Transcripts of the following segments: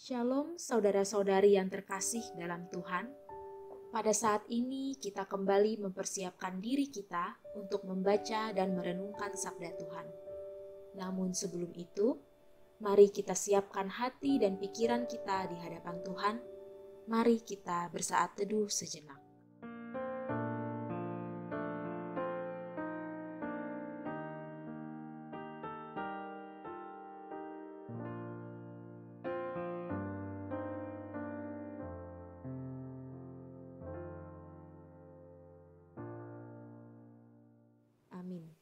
Shalom saudara-saudari yang terkasih dalam Tuhan. Pada saat ini kita kembali mempersiapkan diri kita untuk membaca dan merenungkan sabda Tuhan. Namun sebelum itu, mari kita siapkan hati dan pikiran kita di hadapan Tuhan. Mari kita bersaat teduh sejenak. Amin.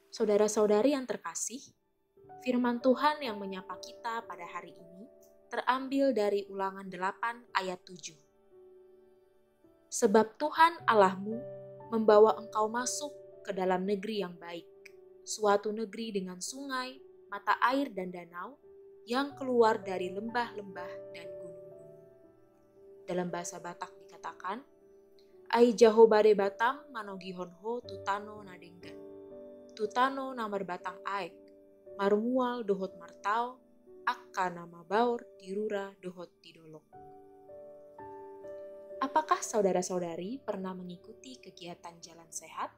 Saudara-saudari yang terkasih, firman Tuhan yang menyapa kita pada hari ini terambil dari Ulangan 8 ayat 7. Sebab Tuhan Allahmu membawa engkau masuk ke dalam negeri yang baik, suatu negeri dengan sungai, mata air dan danau yang keluar dari lembah-lembah dan gunung-gunung. Dalam bahasa Batak dikatakan, Ai Jahobare Batam Manogihonho Tutano Nadenggan. Tutano namar batang aek, marmual dohot martau, akka nama baur dirura dohot didolok. Apakah saudara-saudari pernah mengikuti kegiatan jalan sehat?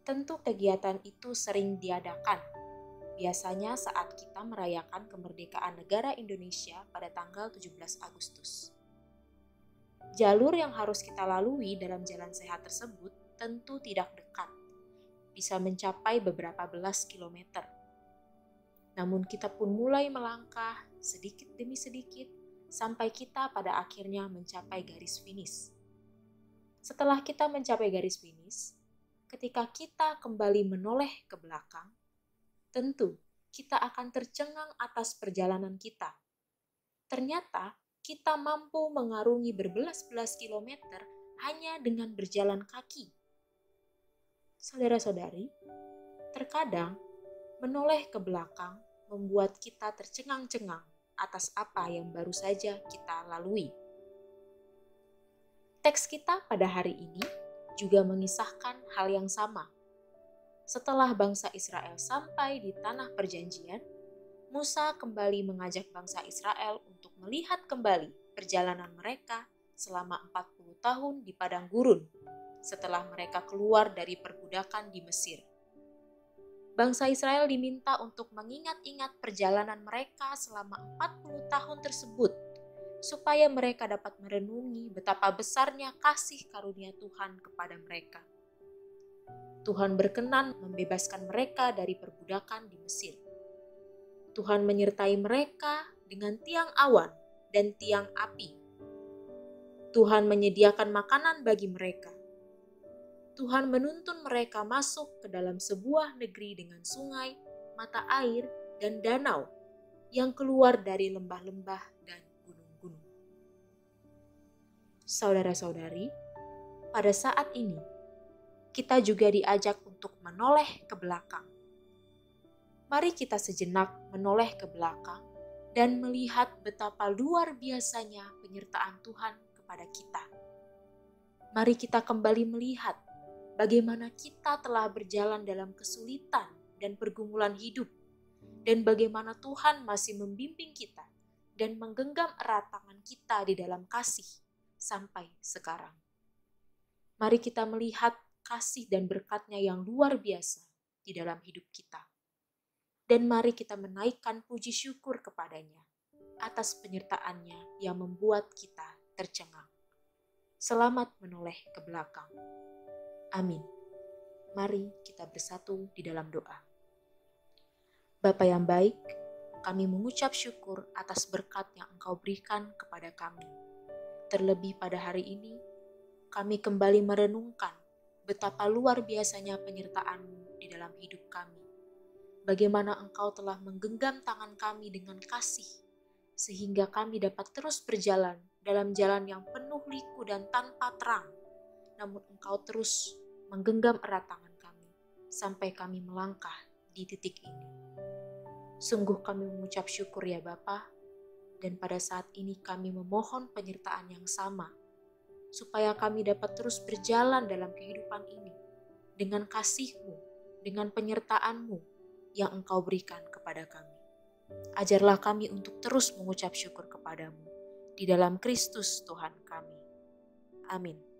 Tentu kegiatan itu sering diadakan, biasanya saat kita merayakan kemerdekaan negara Indonesia pada tanggal 17 Agustus. Jalur yang harus kita lalui dalam jalan sehat tersebut tentu tidak dekat, bisa mencapai beberapa belas kilometer. Namun kita pun mulai melangkah sedikit demi sedikit sampai kita pada akhirnya mencapai garis finish. Setelah kita mencapai garis finish, ketika kita kembali menoleh ke belakang, tentu kita akan tercengang atas perjalanan kita. Ternyata kita mampu mengarungi berbelas-belas kilometer hanya dengan berjalan kaki. Saudara-saudari, terkadang menoleh ke belakang membuat kita tercengang-cengang atas apa yang baru saja kita lalui. Teks kita pada hari ini juga mengisahkan hal yang sama. Setelah bangsa Israel sampai di tanah perjanjian, Musa kembali mengajak bangsa Israel untuk melihat kembali perjalanan mereka selama 40 tahun di padang gurun setelah mereka keluar dari perbudakan di Mesir. Bangsa Israel diminta untuk mengingat-ingat perjalanan mereka selama 40 tahun tersebut, supaya mereka dapat merenungi betapa besarnya kasih karunia Tuhan kepada mereka. Tuhan berkenan membebaskan mereka dari perbudakan di Mesir. Tuhan menyertai mereka dengan tiang awan dan tiang api. Tuhan menyediakan makanan bagi mereka. Tuhan menuntun mereka masuk ke dalam sebuah negeri dengan sungai, mata air, dan danau yang keluar dari lembah-lembah dan gunung-gunung. Saudara-saudari, pada saat ini, kita juga diajak untuk menoleh ke belakang. Mari kita sejenak menoleh ke belakang dan melihat betapa luar biasanya penyertaan Tuhan kepada kita. Mari kita kembali melihat bagaimana kita telah berjalan dalam kesulitan dan pergumulan hidup, dan bagaimana Tuhan masih membimbing kita dan menggenggam erat tangan kita di dalam kasih sampai sekarang. Mari kita melihat kasih dan berkat-Nya yang luar biasa di dalam hidup kita. Dan mari kita menaikkan puji syukur kepada-Nya atas penyertaan-Nya yang membuat kita tercengang. Selamat menoleh ke belakang. Amin. Mari kita bersatu di dalam doa. Bapa yang baik, kami mengucap syukur atas berkat yang Engkau berikan kepada kami. Terlebih pada hari ini, kami kembali merenungkan betapa luar biasanya penyertaan-Mu di dalam hidup kami. Bagaimana Engkau telah menggenggam tangan kami dengan kasih, sehingga kami dapat terus berjalan dalam jalan yang penuh liku dan tanpa terang. Namun Engkau terus menggenggam erat tangan kami sampai kami melangkah di titik ini. Sungguh kami mengucap syukur ya Bapa, dan pada saat ini kami memohon penyertaan yang sama, supaya kami dapat terus berjalan dalam kehidupan ini dengan kasih-Mu, dengan penyertaan-Mu yang Engkau berikan kepada kami. Ajarlah kami untuk terus mengucap syukur kepadamu di dalam Kristus Tuhan kami. Amin.